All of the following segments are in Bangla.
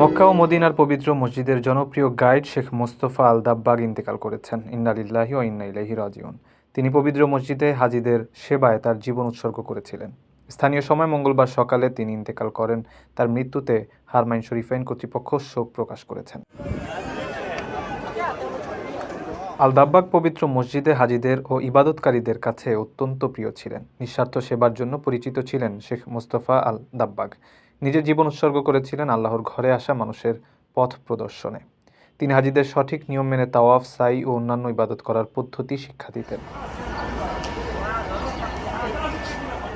মক্কা ও মদিনার পবিত্র মসজিদের জনপ্রিয় গাইড শেখ মোস্তফা আল দাব্বাগ ইন্তেকাল করেছেন। ইন্না লিল্লাহি ওয়া ইন্না ইলাইহি রাজিউন। তিনি পবিত্র মসজিদে হাজীদের সেবায় তার জীবন উৎসর্গ করেছিলেন। স্থানীয় সময় মঙ্গলবার সকালে তিনি ইন্তেকাল করেন। তার মৃত্যুতে হারমাইন শরীফাইন কর্তৃপক্ষ শোক প্রকাশ করেছেন। আল দাব্বাগ পবিত্র মসজিদে হাজীদের ও ইবাদতকারীদের কাছে অত্যন্ত প্রিয় ছিলেন। নিঃস্বার্থ সেবার জন্য পরিচিত ছিলেন শেখ মোস্তফা আল দাব্বাগ। নিজের জীবন উৎসর্গ করেছিলেন আল্লাহর ঘরে আসা মানুষের পথ প্রদর্শনে। তিনি হাজীদের সঠিক নিয়ম মেনে তাওয়াফ, সাই ও অন্যান্য ইবাদত করার পদ্ধতি শিক্ষা দিতেন।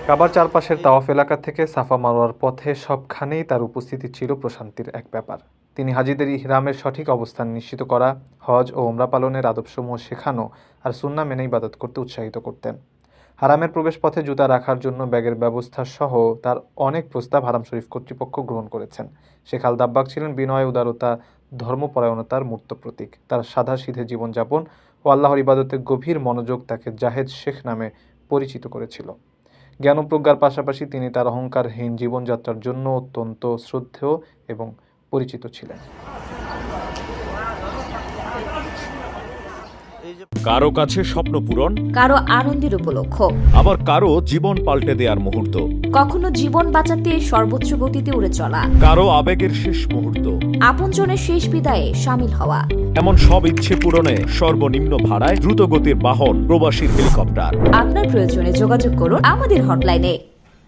কাবার চারপাশের তাওয়াফ এলাকা থেকে সাফা মারোয়ার পথে সবখানেই তার উপস্থিতি ছিল প্রশান্তির এক ব্যাপার। তিনি হাজীদের ইহরামের সঠিক অবস্থান নিশ্চিত করা, হজ ও ওমরা পালনের আদবসমূহ শেখানো আর সুন্নাহ মেনে ইবাদত করতে উৎসাহিত করতেন। হারামের প্রবেশপথে জুতা রাখার জন্য ব্যাগের ব্যবস্থা সহ তার অনেক প্রস্তাব হারাম শরীফ কর্তৃপক্ষ গ্রহণ করেছেন। শেখ আল দাব্বাগ ছিলেন বিনয়, উদারতা, ধর্মপরায়ণতার মূর্ত প্রতীক। তার সাদাসিধে জীবনযাপন ও আল্লাহর ইবাদতে গভীর মনোযোগ তাকে জাহেদ শেখ নামে পরিচিত করেছিল। জ্ঞান ও প্রজ্ঞার পাশাপাশি তিনি তার অহংকারহীন জীবনযাত্রার জন্য অত্যন্ত শ্রদ্ধেয় এবং পরিচিত ছিলেন। কারো কাছে স্বপ্ন পূরণ, কারো আনন্দের উপলক্ষ, আবার কারো জীবন পাল্টে দেওয়ার মুহূর্ত, কখনো জীবন বাঁচাতে সর্বোচ্চ গতিতে উড়ে চলা, কারো আবেগের শেষ মুহূর্ত, আপনজনের শেষ বিদায়ে শামিল হওয়া। এমন সব ইচ্ছে পূরণে সর্বনিম্ন ভাড়ায় দ্রুতগতির বাহন প্রবাসীর হেলিকপ্টার। আপনার প্রয়োজনে যোগাযোগ করুন আমাদের হটলাইনে।